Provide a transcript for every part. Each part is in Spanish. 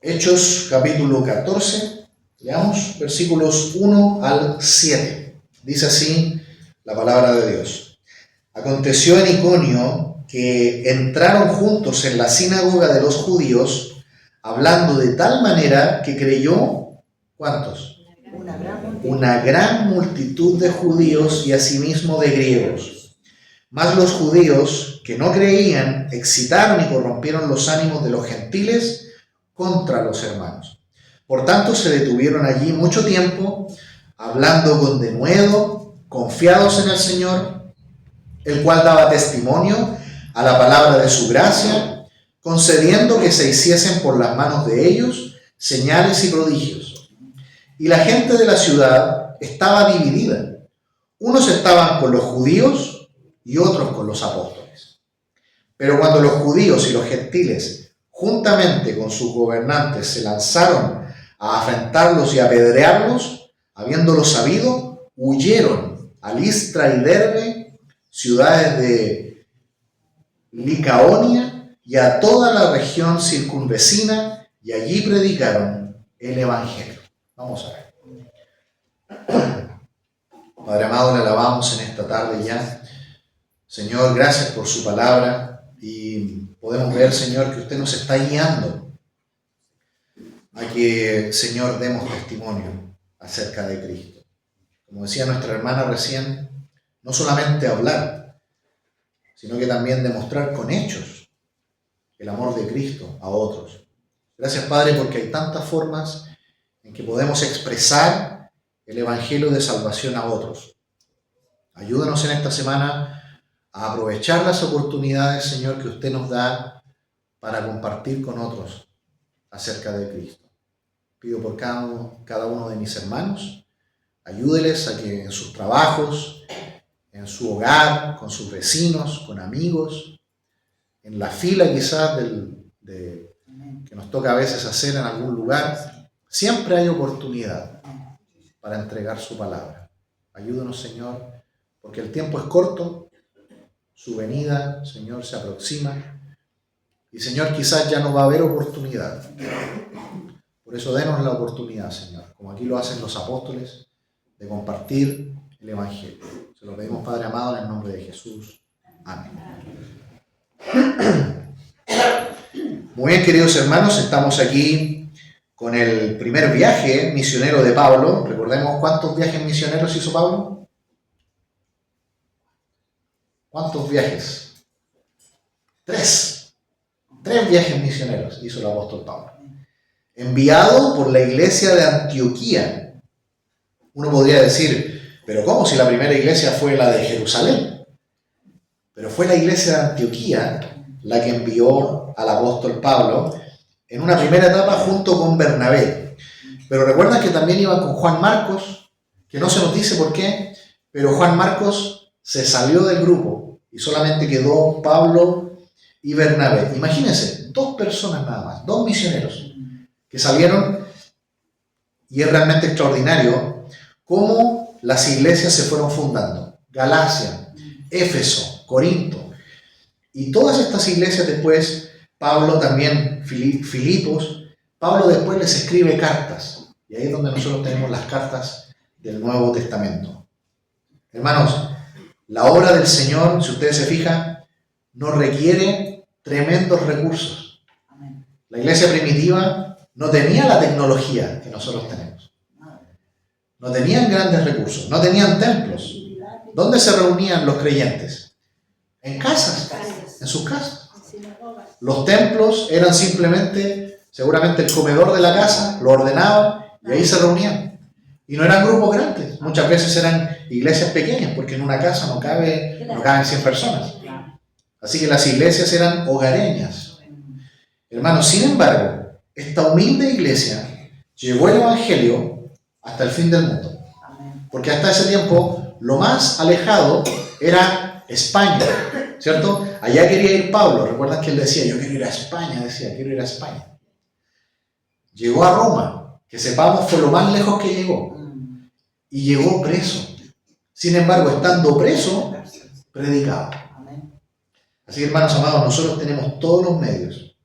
Hechos capítulo 14, leamos versículos 1 al 7. Dice así la palabra de Dios. Aconteció en Iconio que entraron juntos en la sinagoga de los judíos, hablando de tal manera que creyó, ¿cuántos? Una gran multitud de judíos y asimismo de griegos. Mas los judíos que no creían excitaron y corrompieron los ánimos de los gentiles contra los hermanos. Por tanto, se detuvieron allí mucho tiempo, hablando con denuedo, confiados en el Señor, el cual daba testimonio a la palabra de su gracia, concediendo que se hiciesen por las manos de ellos señales y prodigios. Y la gente de la ciudad estaba dividida. Unos estaban con los judíos y otros con los apóstoles. Pero cuando los judíos y los gentiles juntamente con sus gobernantes se lanzaron a afrentarlos y apedrearlos, habiéndolo sabido, huyeron a Listra y Derbe, ciudades de Licaonia, y a toda la región circunvecina, y allí predicaron el Evangelio. Vamos a ver. Padre amado, le alabamos en esta tarde ya. Señor, gracias por su palabra. Y podemos ver, Señor, que usted nos está guiando a que, Señor, demos testimonio acerca de Cristo. Como decía nuestra hermana recién, no solamente hablar, sino que también demostrar con hechos el amor de Cristo a otros. Gracias, Padre, porque hay tantas formas en que podemos expresar el Evangelio de salvación a otros. Ayúdanos en esta semana a aprovechar las oportunidades, Señor, que usted nos da para compartir con otros acerca de Cristo. Pido por cada uno de mis hermanos, ayúdeles a que en sus trabajos, en su hogar, con sus vecinos, con amigos, en la fila quizás que nos toca a veces hacer en algún lugar, siempre hay oportunidad para entregar su palabra. Ayúdanos, Señor, porque el tiempo es corto. Su venida, Señor, se aproxima y, Señor, quizás ya no va a haber oportunidad. Por eso denos la oportunidad, Señor, como aquí lo hacen los apóstoles, de compartir el Evangelio. Se lo pedimos, Padre amado, en el nombre de Jesús. Amén. Muy bien, queridos hermanos, estamos aquí con el primer viaje misionero de Pablo. Recordemos cuántos viajes misioneros hizo Pablo. ¿Cuántos viajes? 3. 3 viajes misioneros hizo el apóstol Pablo. Enviado por la iglesia de Antioquía. Uno podría decir, pero ¿cómo si la primera iglesia fue la de Jerusalén? Pero fue la iglesia de Antioquía la que envió al apóstol Pablo en una primera etapa junto con Bernabé. Pero recuerdan que también iba con Juan Marcos, que no se nos dice por qué, pero Juan Marcos se salió del grupo y solamente quedó Pablo y Bernabé. Imagínense, 2 personas nada más, 2 misioneros que salieron, y es realmente extraordinario cómo las iglesias se fueron fundando. Galacia, Éfeso, Corinto, y todas estas iglesias después, Pablo también, Filipos, Pablo después les escribe cartas, y ahí es donde nosotros tenemos las cartas del Nuevo Testamento. Hermanos, la obra del Señor, si ustedes se fijan, no requiere tremendos recursos. La iglesia primitiva no tenía la tecnología que nosotros tenemos. No tenían grandes recursos, no tenían templos. ¿Dónde se reunían los creyentes? En casas, en sus casas. Los templos eran simplemente, seguramente el comedor de la casa, lo ordenaban y ahí se reunían. Y no eran grupos grandes, muchas veces eran iglesias pequeñas, porque en una casa no caben 100 personas. Así que las iglesias eran hogareñas. Hermanos, sin embargo, esta humilde iglesia llevó el Evangelio hasta el fin del mundo. Porque hasta ese tiempo, lo más alejado era España, ¿cierto? Allá quería ir Pablo. Recuerdan que él decía, yo quiero ir a España, quiero ir a España. Llegó a Roma, que sepamos fue lo más lejos que llegó. Y llegó preso. Sin embargo, estando preso, predicaba. Así que, hermanos amados, nosotros tenemos todos los medios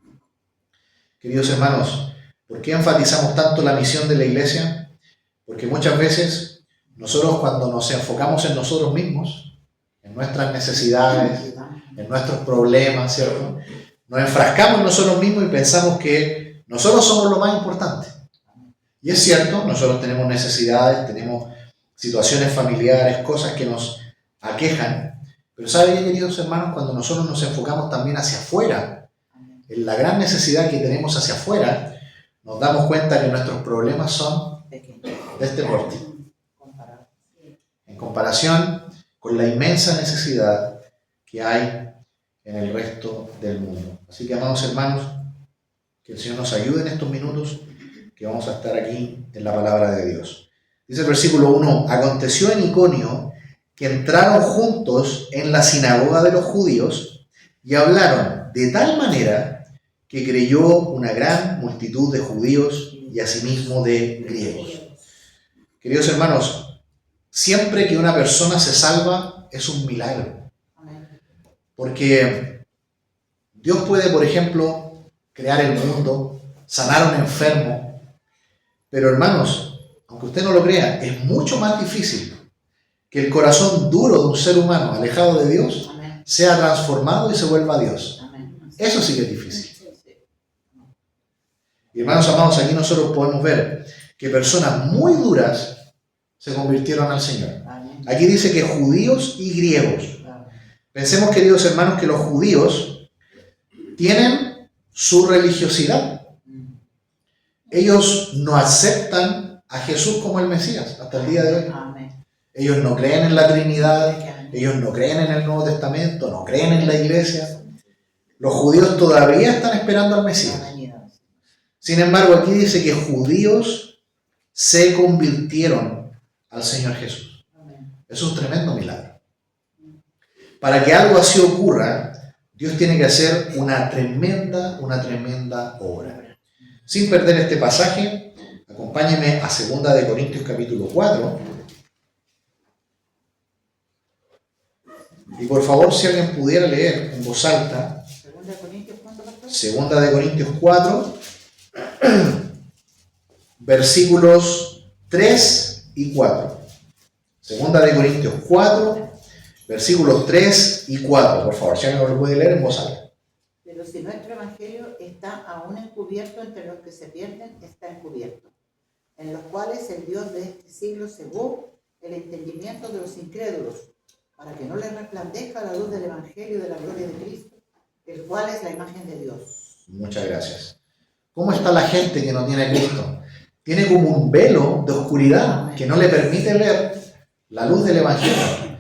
Queridos hermanos, ¿por qué enfatizamos tanto la misión de la iglesia? Porque muchas veces nosotros, cuando nos enfocamos en nosotros mismos, en nuestras necesidades, en nuestros problemas, ¿cierto?, nos enfrascamos en nosotros mismos y pensamos que nosotros somos lo más importante. Y es cierto, nosotros tenemos necesidades, tenemos situaciones familiares, cosas que nos aquejan. Pero ¿saben, queridos hermanos? Cuando nosotros nos enfocamos también hacia afuera, en la gran necesidad que tenemos hacia afuera, nos damos cuenta que nuestros problemas son de este porte, en comparación con la inmensa necesidad que hay en el resto del mundo. Así que, amados hermanos, que el Señor nos ayude en estos minutos que vamos a estar aquí en la palabra de Dios. Dice el versículo 1: aconteció en Iconio que entraron juntos en la sinagoga de los judíos y hablaron de tal manera que creyó una gran multitud de judíos y asimismo de griegos. Queridos hermanos, siempre que una persona se salva es un milagro. Porque Dios puede, por ejemplo, crear el mundo, sanar a un enfermo, pero hermanos, aunque usted no lo crea, es mucho más difícil que el corazón duro de un ser humano alejado de Dios sea transformado y se vuelva a Dios. Eso sí que es difícil. Y hermanos amados, aquí nosotros podemos ver que personas muy duras se convirtieron al Señor. Aquí dice que judíos y griegos. Pensemos, queridos hermanos, que los judíos tienen su religiosidad. Ellos no aceptan a Jesús como el Mesías hasta el día de hoy. Ellos no creen en la Trinidad, ellos no creen en el Nuevo Testamento, no creen en la iglesia. Los judíos todavía están esperando al Mesías. Sin embargo, aquí dice que judíos se convirtieron al Señor Jesús. Eso es un tremendo milagro. Para que algo así ocurra, Dios tiene que hacer una tremenda obra. Sin perder este pasaje, acompáñeme a 2 de Corintios capítulo 4. Y por favor, si alguien pudiera leer en voz alta, 2 de Corintios 4, versículos 3 y 4. 2 de Corintios 4, versículos 3 y 4, por favor, si alguien lo puede leer en voz alta. Pero si nuestro evangelio está aún encubierto, entre los que se pierden está encubierto, en los cuales el Dios de este siglo cegó el entendimiento de los incrédulos, para que no les resplandezca la luz del evangelio de la gloria de Cristo, el cual es la imagen de Dios. Muchas gracias. ¿Cómo está la gente que no tiene a Cristo? Tiene como un velo de oscuridad que no le permite ver la luz del evangelio.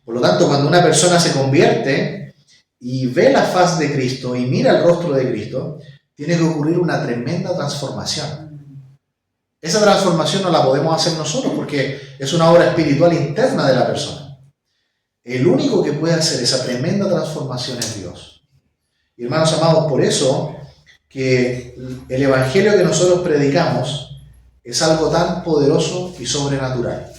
Por lo tanto, cuando una persona se convierte y ve la faz de Cristo y mira el rostro de Cristo, tiene que ocurrir una tremenda transformación. Esa transformación no la podemos hacer nosotros porque es una obra espiritual interna de la persona. El único que puede hacer esa tremenda transformación es Dios. Y hermanos amados, por eso que el evangelio que nosotros predicamos es algo tan poderoso y sobrenatural.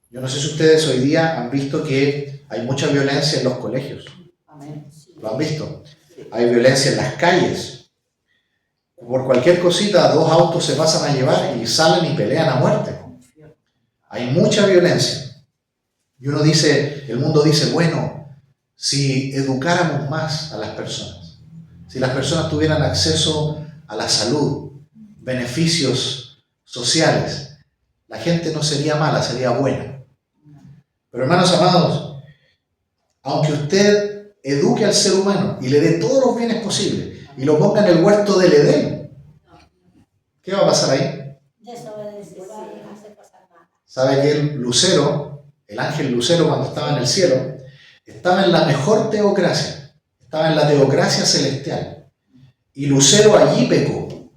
Yo no sé si ustedes hoy día han visto que hay mucha violencia en los colegios. ¿Lo han visto? Hay violencia en las calles. Por cualquier cosita, 2 autos se pasan a llevar y salen y pelean a muerte. Hay mucha violencia. Y uno dice, el mundo dice, bueno, si educáramos más a las personas, si las personas tuvieran acceso a la salud, beneficios sociales, la gente no sería mala, sería buena. Pero hermanos amados, aunque usted eduque al ser humano y le dé todos los bienes posibles y lo ponga en el huerto del Edén, ¿qué va a pasar ahí? ¿Sabe que el lucero, el ángel lucero, cuando estaba en el cielo, estaba en la mejor teocracia, estaba en la teocracia celestial? Y Lucero allí pecó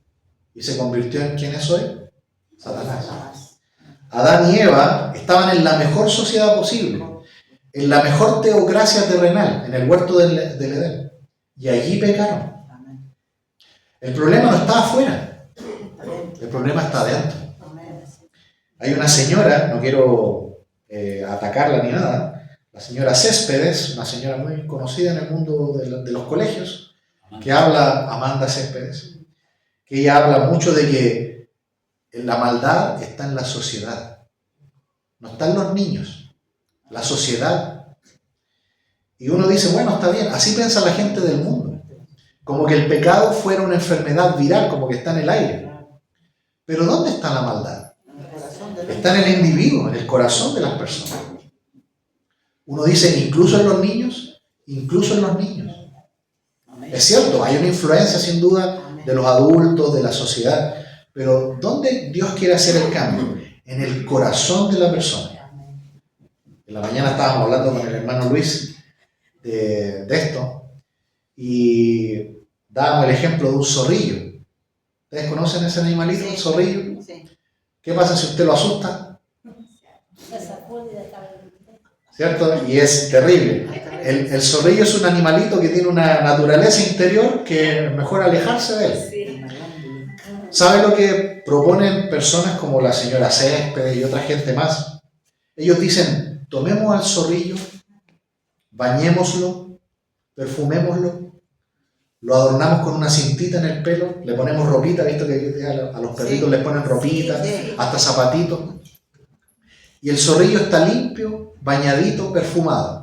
y se convirtió en ¿quién es hoy? Satanás. Adán y Eva estaban en la mejor sociedad posible, en la mejor teocracia terrenal, en el huerto del Edén, y allí pecaron. El problema no está afuera, el problema está adentro. Hay una señora, no quiero atacarla ni nada, la señora Céspedes, una señora muy conocida en el mundo de los colegios, que habla, Amanda Céspedes, que ella habla mucho de que la maldad está en la sociedad, no está en los niños, la sociedad. Y uno dice, bueno, está bien, así piensa la gente del mundo, como que el pecado fuera una enfermedad viral, como que está en el aire. Pero ¿dónde está la maldad? Está en el individuo, en el corazón de las personas. Uno dice, incluso en los niños, incluso en los niños. Es cierto, hay una influencia sin duda de los adultos, de la sociedad, pero ¿dónde Dios quiere hacer el cambio? En el corazón de la persona. En la mañana estábamos hablando con el hermano Luis de esto y dábamos el ejemplo de un zorrillo. ¿Ustedes conocen ese animalito, el zorrillo? Sí. ¿Qué pasa si usted lo asusta? ¿Cierto? Y es terrible. El zorrillo es un animalito que tiene una naturaleza interior que es mejor alejarse de él. ¿Sabe lo que proponen personas como la señora Céspedes y otra gente más? Ellos dicen, tomemos al zorrillo, bañémoslo, perfumémoslo, lo adornamos con una cintita en el pelo, le ponemos ropita, visto que a los perritos les ponen ropita, hasta zapatitos. Y el zorrillo está limpio, bañadito, perfumado.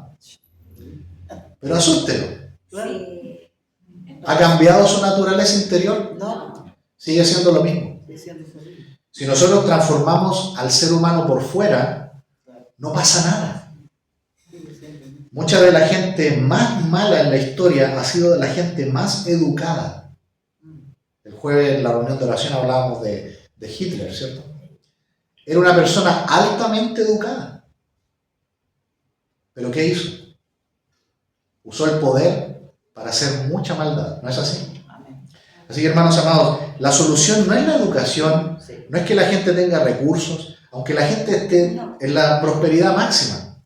Pero asústelo. Sí. ¿Ha cambiado su naturaleza interior? No. Sigue siendo lo mismo. Si nosotros transformamos al ser humano por fuera, no pasa nada. Mucha de la gente más mala en la historia ha sido la gente más educada. El jueves en la reunión de oración hablábamos de Hitler, ¿cierto? Era una persona altamente educada. ¿Pero qué hizo? Usó el poder para hacer mucha maldad, ¿no es así? Así que, hermanos amados, la solución no es la educación, no es que la gente tenga recursos, aunque la gente esté en la prosperidad máxima.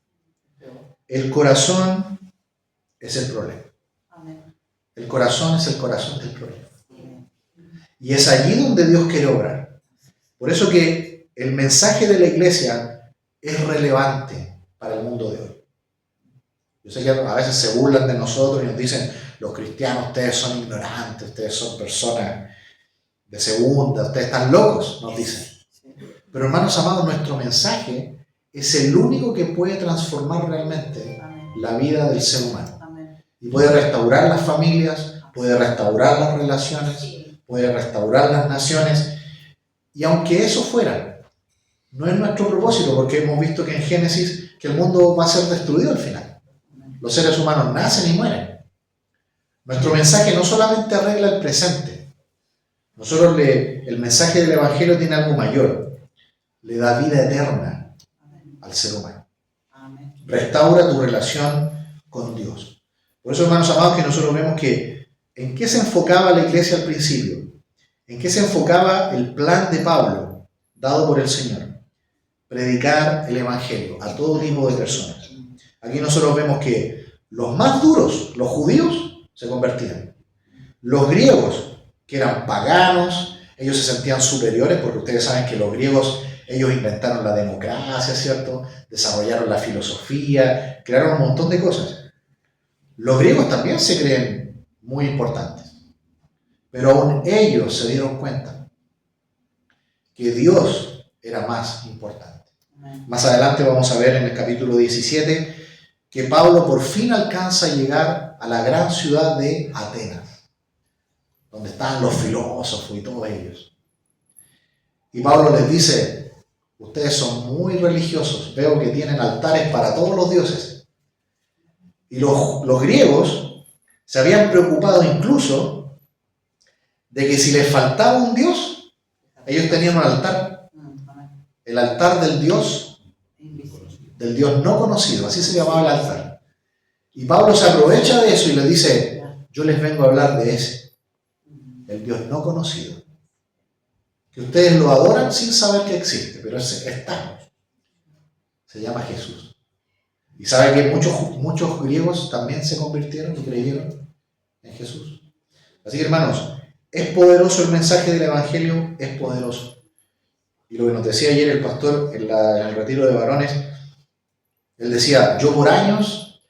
El corazón es el problema. El corazón es el corazón del problema. Y es allí donde Dios quiere obrar. Por eso que el mensaje de la iglesia es relevante para el mundo de hoy. Yo sé que a veces se burlan de nosotros y nos dicen, los cristianos, ustedes son ignorantes, ustedes son personas de segunda, ustedes están locos, nos dicen. Pero hermanos amados, nuestro mensaje es el único que puede transformar realmente la vida del ser humano. Y puede restaurar las familias, puede restaurar las relaciones, puede restaurar las naciones. Y aunque eso fuera, no es nuestro propósito, porque hemos visto que en Génesis que el mundo va a ser destruido al final. Los seres humanos nacen y mueren. Nuestro mensaje no solamente arregla el presente. El mensaje del Evangelio tiene algo mayor. Le da vida eterna al ser humano. Restaura tu relación con Dios. Por eso, hermanos amados, que nosotros vemos que ¿en qué se enfocaba la iglesia al principio? ¿En qué se enfocaba el plan de Pablo dado por el Señor? Predicar el Evangelio a todo tipo de personas. Aquí nosotros vemos que los más duros, los judíos, se convertían. Los griegos, que eran paganos, ellos se sentían superiores, porque ustedes saben que los griegos, ellos inventaron la democracia, ¿cierto? Desarrollaron la filosofía, crearon un montón de cosas. Los griegos también se creen muy importantes, pero aún ellos se dieron cuenta que Dios era más importante. Más adelante vamos a ver en el capítulo 17 que Pablo por fin alcanza a llegar a la gran ciudad de Atenas, donde están los filósofos y todos ellos. Y Pablo les dice, ustedes son muy religiosos, veo que tienen altares para todos los dioses. Y los griegos se habían preocupado incluso de que si les faltaba un dios, ellos tenían un altar. El altar del Dios no conocido, así se llamaba el altar. Y Pablo se aprovecha de eso y le dice, yo les vengo a hablar de ese, el Dios no conocido. Que ustedes lo adoran sin saber que existe, pero ese está. Se llama Jesús. Y sabe que muchos griegos también se convirtieron y creyeron en Jesús. Así que, hermanos, es poderoso el mensaje del Evangelio, es poderoso. Y lo que nos decía ayer el pastor en el retiro de varones, él decía, yo por años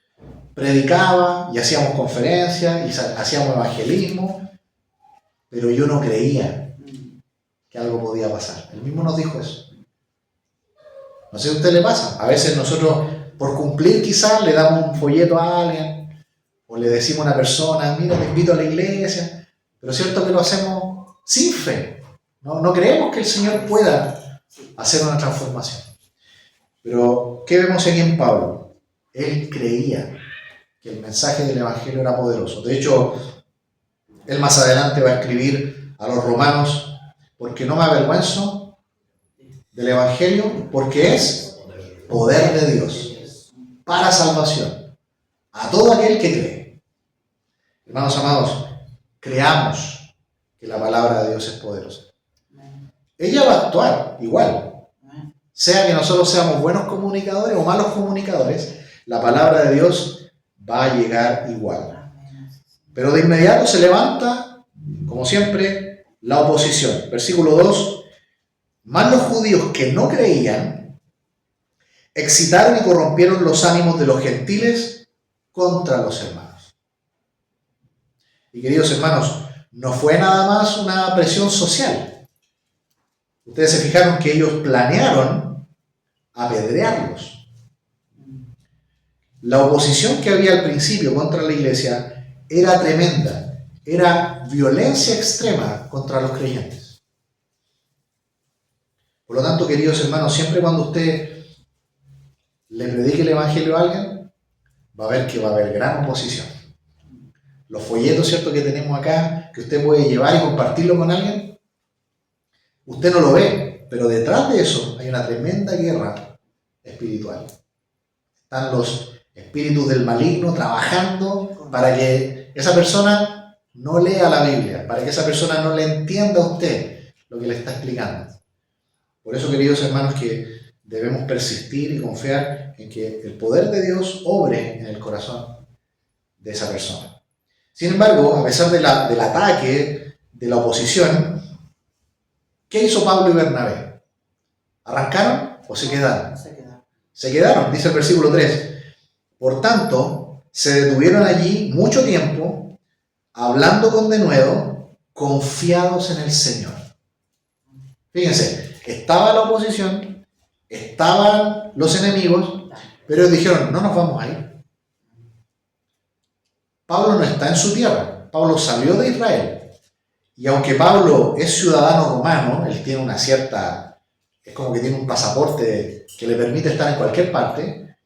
predicaba y hacíamos conferencias y hacíamos evangelismo, pero yo no creía que algo podía pasar. Él mismo nos dijo eso. No sé si a usted le pasa. A veces nosotros, por cumplir quizás, le damos un folleto a alguien o le decimos a una persona, mira, te invito a la iglesia, pero es cierto que lo hacemos sin fe. No creemos que el Señor pueda hacer una transformación. Pero, ¿qué vemos aquí en Pablo? Él creía que el mensaje del Evangelio era poderoso. De hecho, él más adelante va a escribir a los romanos, porque no me avergüenzo del Evangelio, porque es poder de Dios para salvación a todo aquel que cree. Hermanos amados, creamos que la palabra de Dios es poderosa. Ella va a actuar igual. Sea que nosotros seamos buenos comunicadores o malos comunicadores, la palabra de Dios va a llegar igual. Pero de inmediato se levanta, como siempre, la oposición. Versículo 2. Mas los judíos que no creían excitaron y corrompieron los ánimos de los gentiles contra los hermanos. Y queridos hermanos, no fue nada más una presión social. Ustedes se fijaron que ellos planearon apedrearlos. La oposición que había al principio contra la iglesia era tremenda, era violencia extrema contra los creyentes. Por lo tanto, queridos hermanos, siempre cuando usted le predique el Evangelio a alguien, va a ver que va a haber gran oposición. Los folletos, ¿cierto?, que tenemos acá, que usted puede llevar y compartirlo con alguien, usted no lo ve, pero detrás de eso hay una tremenda guerra espiritual. Están los espíritus del maligno trabajando para que esa persona no lea la Biblia, para que esa persona no le entienda a usted lo que le está explicando. Por eso, queridos hermanos, que debemos persistir y confiar en que el poder de Dios obre en el corazón de esa persona. Sin embargo, a pesar del ataque, de la oposición, ¿qué hizo Pablo y Bernabé? ¿Arrancaron o se quedaron? Se quedaron, dice el versículo 3. Por tanto, se detuvieron allí mucho tiempo, hablando con denuedo, confiados en el Señor. Fíjense, estaba la oposición, estaban los enemigos, pero ellos dijeron, no nos vamos a ir. Pablo no está en su tierra, Pablo salió de Israel. Y aunque Pablo es ciudadano romano, él tiene una cierta, es como que tiene un pasaporte que le permite estar en cualquier parte,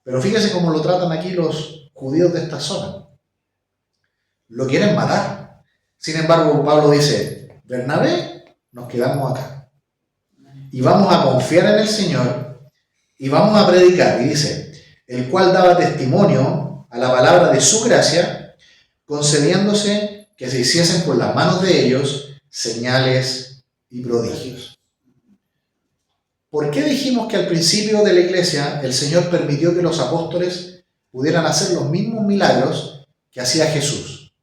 pero fíjese cómo lo tratan aquí los judíos de esta zona. Lo quieren matar. Sin embargo, Pablo dice, Bernabé, nos quedamos acá. Y vamos a confiar en el Señor y vamos a predicar. Y dice, el cual daba testimonio a la palabra de su gracia, concediéndose que se hiciesen por las manos de ellos señales y prodigios. ¿Por qué dijimos que al principio de la iglesia el Señor permitió que los apóstoles pudieran hacer los mismos milagros que hacía Jesús?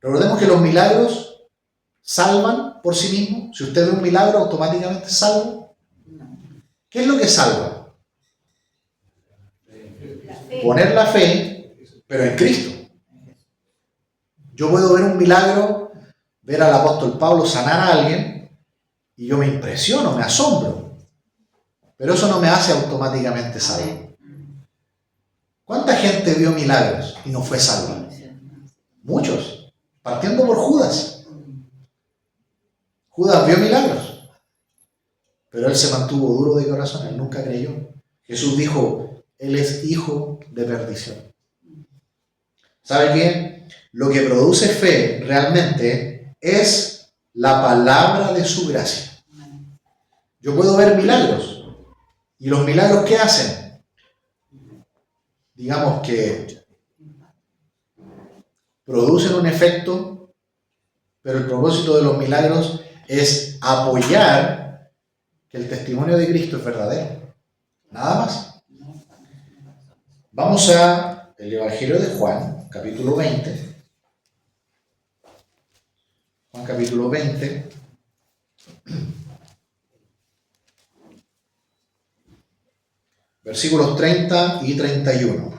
Recordemos que los milagros salvan por sí mismos. Si usted ve un milagro, automáticamente salva. ¿Qué es lo que salva? Poner la fe, pero en Cristo. Yo puedo ver un milagro, ver al apóstol Pablo sanar a alguien, y yo me impresiono, me asombro. Pero eso no me hace automáticamente salvo. ¿Cuánta gente vio milagros y no fue salva? Muchos, partiendo por Judas. Judas vio milagros, pero él se mantuvo duro de corazón, él nunca creyó. Jesús dijo, él es hijo de perdición. ¿Sabe qué? Lo que produce fe realmente es la palabra de su gracia. Yo puedo ver milagros. ¿Y los milagros qué hacen? Digamos que producen un efecto, pero el propósito de los milagros es apoyar que el testimonio de Cristo es verdadero. Nada más. Vamos a el Evangelio de Juan, capítulo 20. Juan capítulo 20. Versículos 30 y 31.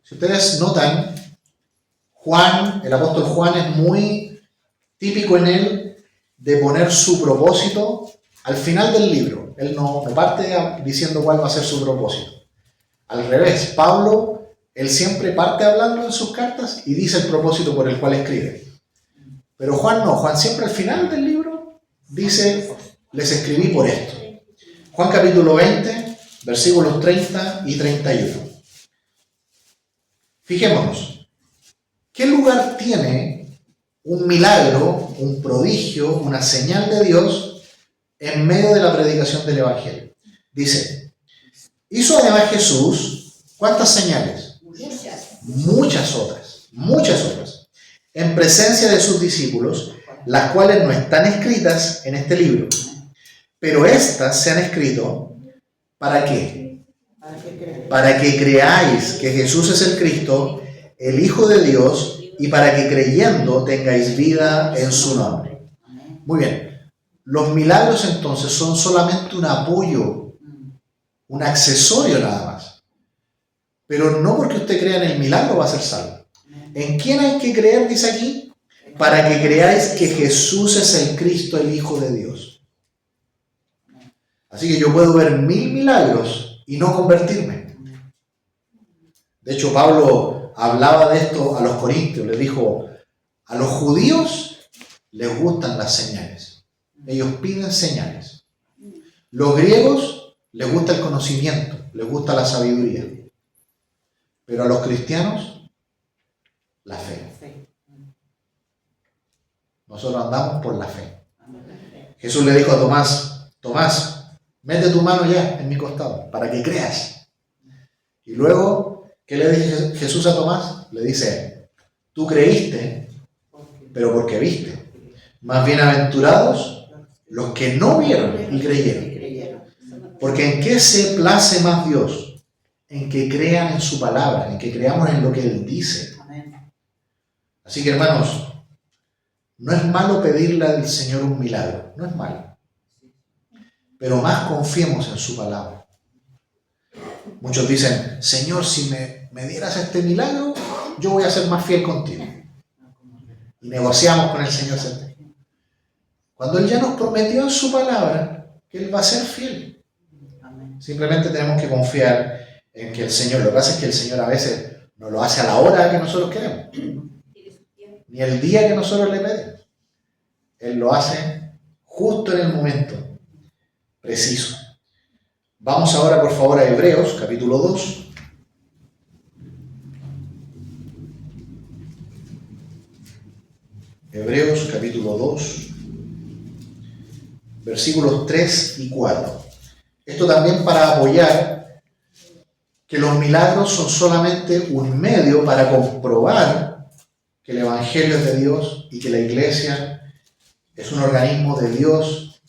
Si ustedes notan, Juan, el apóstol Juan, es muy típico en él de poner su propósito al final del libro. Él no parte diciendo cuál va a ser su propósito. Al revés, Pablo, él siempre parte hablando en sus cartas y dice el propósito por el cual escribe. Pero Juan no, Juan siempre al final del libro dice, les escribí por esto. Juan capítulo 20, versículos 30 y 31. Fijémonos, ¿qué lugar tiene un milagro, un prodigio, una señal de Dios en medio de la predicación del Evangelio? Dice, hizo además Jesús, ¿cuántas señales? Muchas otras, en presencia de sus discípulos, las cuales no están escritas en este libro. Pero estas se han escrito, ¿para qué? Para que creáis que Jesús es el Cristo, el Hijo de Dios, y para que creyendo tengáis vida en su nombre. Muy bien. Los milagros entonces son solamente un apoyo, un accesorio nada más. Pero no porque usted crea en el milagro va a ser salvo. ¿En quién hay que creer, dice aquí? Para que creáis que Jesús es el Cristo, el Hijo de Dios. Así que yo puedo ver 1000 milagros y no convertirme. De hecho, Pablo hablaba de esto a los corintios. Les dijo, a los judíos les gustan las señales. Ellos piden señales. Los griegos les gusta el conocimiento, les gusta la sabiduría. Pero a los cristianos, la fe. Nosotros andamos por la fe. Jesús le dijo a Tomás, Tomás, mete tu mano ya en mi costado, para que creas. Y luego, ¿qué le dice Jesús a Tomás? Le dice, tú creíste, pero porque viste. Más bienaventurados los que no vieron y creyeron. Porque ¿en qué se place más Dios? En que crean en su palabra, en que creamos en lo que Él dice. Así que, hermanos, no es malo pedirle al Señor un milagro, no es malo. Pero más confiemos en su palabra. Muchos dicen, Señor, si me dieras este milagro, yo voy a ser más fiel contigo. Y negociamos con el Señor. Cuando Él ya nos prometió en su palabra que Él va a ser fiel. Simplemente tenemos que confiar en que el Señor, lo que pasa es que el Señor a veces no lo hace a la hora que nosotros queremos, ni el día que nosotros le pedimos. Él lo hace justo en el momento preciso. Vamos ahora, por favor, a Hebreos, capítulo 2. Hebreos, capítulo 2, versículos 3 y 4. Esto también para apoyar que los milagros son solamente un medio para comprobar que el Evangelio es de Dios y que la Iglesia es un organismo de Dios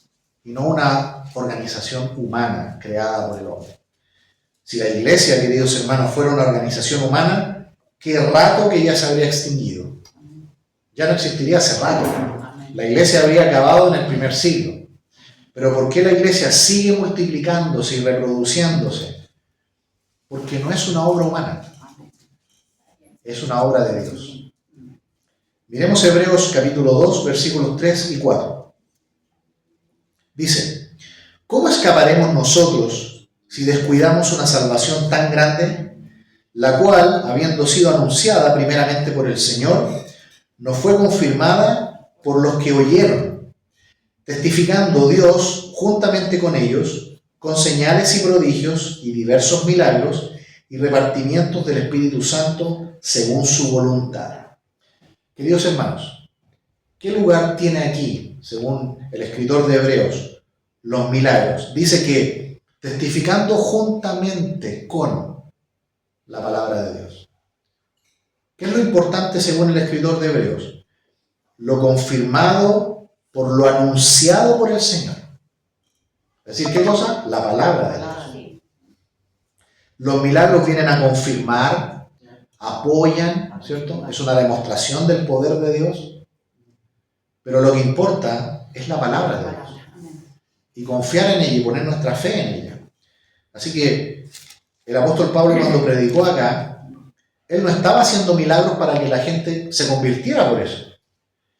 y no una organización humana creada por el hombre. Si la Iglesia, queridos hermanos, fuera una organización humana, qué rato que ya se habría extinguido. Ya no existiría hace rato. La Iglesia habría acabado en el primer siglo. Pero ¿por qué la Iglesia sigue multiplicándose y reproduciéndose? Porque no es una obra humana, es una obra de Dios. Miremos Hebreos capítulo 2, versículos 3 y 4. Dice, ¿cómo escaparemos nosotros si descuidamos una salvación tan grande, la cual, habiendo sido anunciada primeramente por el Señor, nos fue confirmada por los que oyeron, testificando Dios juntamente con ellos, con señales y prodigios y diversos milagros y repartimientos del Espíritu Santo según su voluntad? Queridos hermanos, ¿qué lugar tiene aquí, según el escritor de Hebreos, los milagros? Dice que testificando juntamente con la palabra de Dios. ¿Qué es lo importante según el escritor de Hebreos? Lo confirmado por lo anunciado por el Señor. Es decir, ¿qué cosa? La palabra de Dios. Los milagros vienen a confirmar, apoyan, ¿cierto? Es una demostración del poder de Dios. Pero lo que importa es la palabra de Dios. Y confiar en ella y poner nuestra fe en ella. Así que el apóstol Pablo, cuando predicó acá, él no estaba haciendo milagros para que la gente se convirtiera por eso.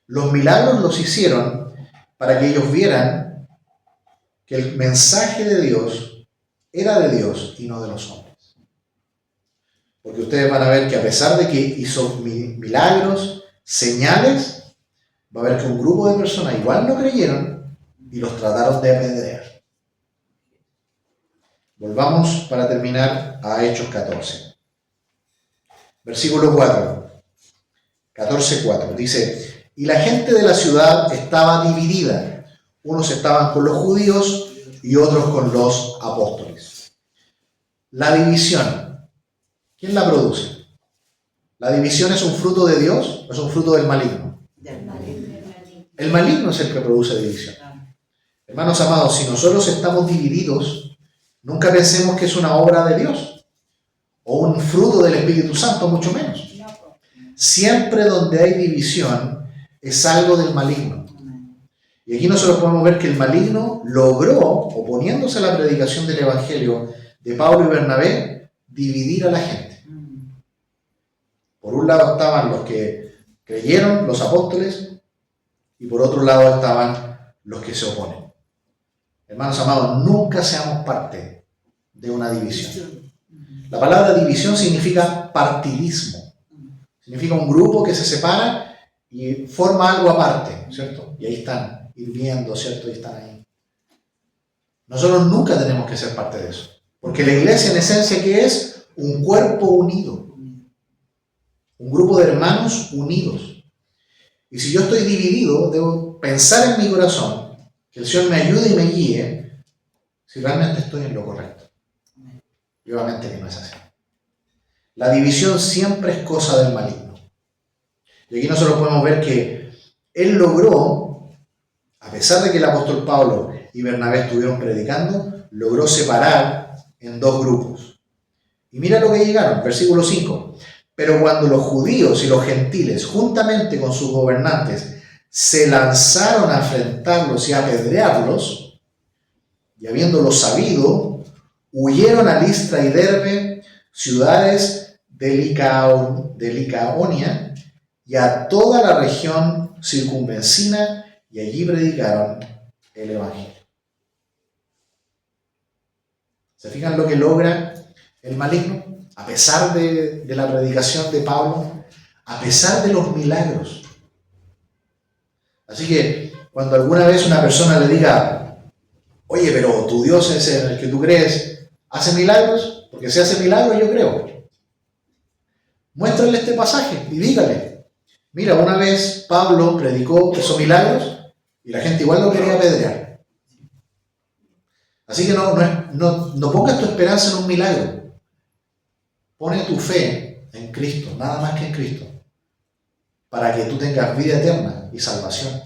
Los milagros los hicieron para que ellos vieran que el mensaje de Dios era de Dios y no de los hombres. Porque ustedes van a ver que a pesar de que hizo milagros, señales, va a ver que un grupo de personas igual no creyeron y los trataron de apedrear. Volvamos para terminar a Hechos 14. Versículo 4. 14:4. Dice, y la gente de la ciudad estaba dividida. Unos estaban con los judíos y otros con los apóstoles. La división, ¿quién la produce? ¿La división es un fruto de Dios o es un fruto del maligno? Del maligno. El maligno es el que produce división. Hermanos amados, si nosotros estamos divididos, nunca pensemos que es una obra de Dios o un fruto del Espíritu Santo, mucho menos. Siempre donde hay división es algo del maligno. Y aquí nosotros podemos ver que el maligno logró, oponiéndose a la predicación del Evangelio de Pablo y Bernabé, dividir a la gente. Por un lado estaban los que creyeron, los apóstoles, y por otro lado estaban los que se oponen. Hermanos amados, nunca seamos parte de una división. La palabra división significa partidismo. Significa un grupo que se separa y forma algo aparte, ¿cierto? Y ahí están hirviendo, ¿cierto? Y están ahí. Nosotros nunca tenemos que ser parte de eso. Porque la iglesia en esencia, ¿qué es? Un cuerpo unido. Un grupo de hermanos unidos. Y si yo estoy dividido, debo pensar en mi corazón que el Señor me ayude y me guíe si realmente estoy en lo correcto. Y obviamente que no es así. La división siempre es cosa del maligno. Y aquí nosotros podemos ver que él logró, a pesar de que el apóstol Pablo y Bernabé estuvieron predicando, logró separar en dos grupos. Y mira lo que llegaron, versículo 5. Pero cuando los judíos y los gentiles, juntamente con sus gobernantes, se lanzaron a enfrentarlos y a apedrearlos, y habiéndolo sabido, huyeron a Listra y Derbe, ciudades de Licaonia, y a toda la región circunvecina, y allí predicaron el Evangelio. ¿Se fijan lo que logra el maligno? A pesar de la predicación de Pablo, a pesar de los milagros. Así que cuando alguna vez una persona le diga, oye, pero tu Dios es en el que tú crees, ¿hace milagros? Porque si hace milagros yo creo. Muéstrale este pasaje y dígale, mira, una vez Pablo predicó esos milagros y la gente igual lo quería apedrear. Así que no pongas tu esperanza en un milagro. Pone tu fe en Cristo, nada más que en Cristo, para que tú tengas vida eterna y salvación.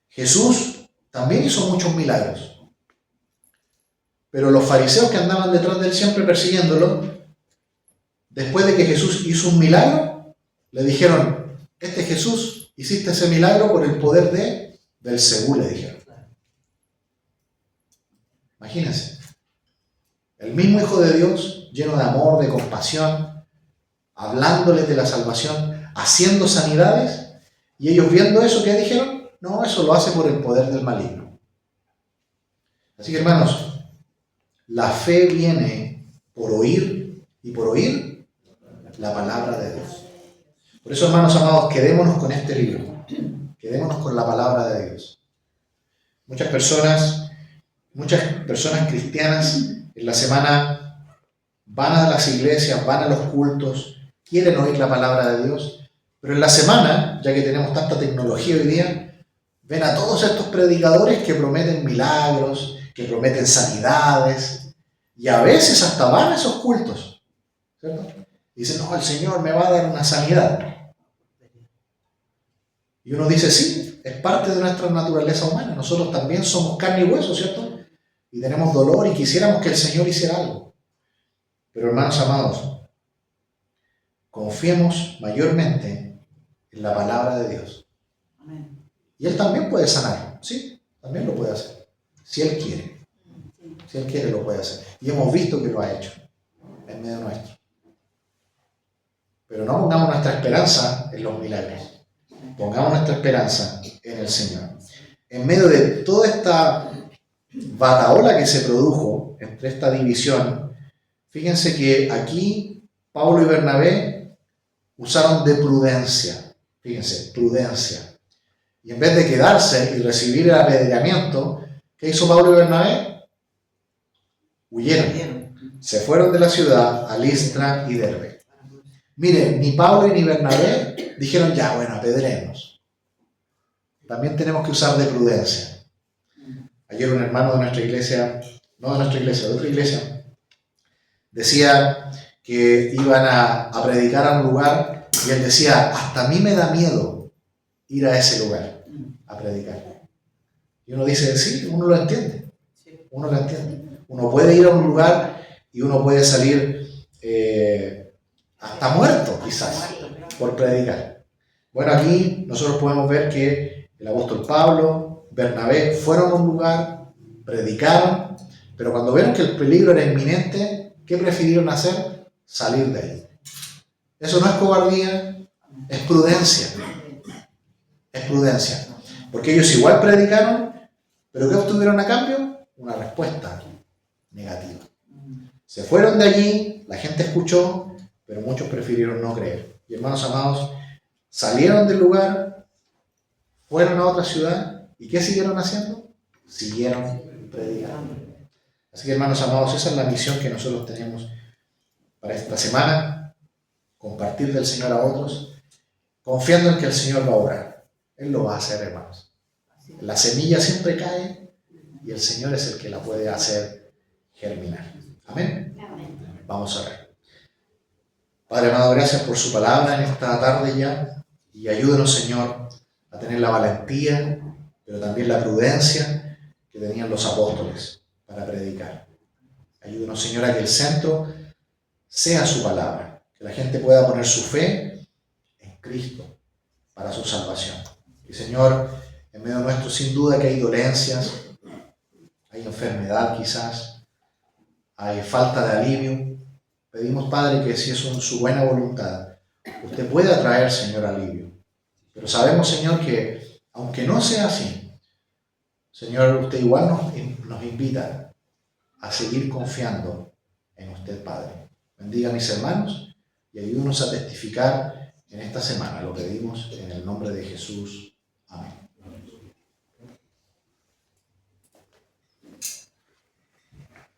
Jesús también hizo muchos milagros, pero los fariseos que andaban detrás de él siempre persiguiéndolo, después de que Jesús hizo un milagro, le dijeron, este Jesús, hiciste ese milagro por el poder de Belcebú, le dijeron. Imagínense, el mismo Hijo de Dios, lleno de amor, de compasión, hablándoles de la salvación, haciendo sanidades, y ellos viendo eso, ¿qué dijeron? No, eso lo hace por el poder del maligno. Así que hermanos, la fe viene por oír, y por oír la palabra de Dios. Por eso, hermanos amados, quedémonos con este libro, quedémonos con la palabra de Dios. Muchas personas cristianas en la semana van a las iglesias, van a los cultos, quieren oír la palabra de Dios, pero en la semana, ya que tenemos tanta tecnología hoy día, ven a todos estos predicadores que prometen milagros, que prometen sanidades, y a veces hasta van a esos cultos, ¿cierto? Dicen, no, el Señor me va a dar una sanidad. Y uno dice, sí, es parte de nuestra naturaleza humana, nosotros también somos carne y hueso, ¿cierto? Y tenemos dolor y quisiéramos que el Señor hiciera algo. Pero hermanos amados, confiemos mayormente en la palabra de Dios. Amén. Y Él también puede sanar, sí, también lo puede hacer, si Él quiere. Si Él quiere lo puede hacer. Y hemos visto que lo ha hecho en medio nuestro. Pero no pongamos nuestra esperanza en los milagros. Pongamos nuestra esperanza en el Señor. en medio de toda esta batahola que se produjo entre esta división, fíjense que aquí Pablo y Bernabé usaron de prudencia. Fíjense, prudencia. Y en vez de quedarse y recibir el apedreamiento, ¿qué hizo Pablo y Bernabé? Huyeron. Se fueron de la ciudad a Listra y Derbe. Miren, ni Pablo ni Bernabé dijeron, ya, bueno, apedréennos. También tenemos que usar de prudencia. Ayer un hermano de nuestra iglesia, no de nuestra iglesia, de otra iglesia, decía que iban a predicar a un lugar y él decía, hasta a mí me da miedo ir a ese lugar a predicar. Y uno dice, sí, uno lo entiende. Uno lo entiende. Uno puede ir a un lugar y uno puede salir hasta muerto, quizás, por predicar. Bueno, aquí nosotros podemos ver que el apóstol Pablo, Bernabé, fueron a un lugar, predicaron, pero cuando vieron que el peligro era inminente, ¿qué prefirieron hacer? Salir de ahí. Eso no es cobardía, es prudencia. Es prudencia. Porque ellos igual predicaron, pero ¿qué obtuvieron a cambio? Una respuesta negativa. Se fueron de allí, la gente escuchó, pero muchos prefirieron no creer. Y hermanos amados, salieron del lugar, fueron a otra ciudad, ¿y qué siguieron haciendo? Siguieron predicando. Así que hermanos amados, esa es la misión que nosotros tenemos para esta semana, compartir del Señor a otros, confiando en que el Señor va a obrar. Él lo va a hacer, hermanos. La semilla siempre cae y el Señor es el que la puede hacer germinar. Amén. Vamos a ver. Padre amado, gracias por su palabra en esta tarde ya, y ayúdenos, Señor, a tener la valentía, pero también la prudencia que tenían los apóstoles para predicar. Ayúdenos, Señor, a que el centro sea su palabra, que la gente pueda poner su fe en Cristo para su salvación. Y, Señor, en medio nuestro, sin duda que hay dolencias, hay enfermedad quizás, hay falta de alivio. Pedimos, Padre, que si es su buena voluntad, usted pueda traer, Señor, alivio. Pero sabemos, Señor, que aunque no sea así, Señor, usted igual nos invita a seguir confiando en usted, Padre. Bendiga a mis hermanos y ayúdenos a testificar en esta semana. Lo pedimos en el nombre de Jesús. Amén.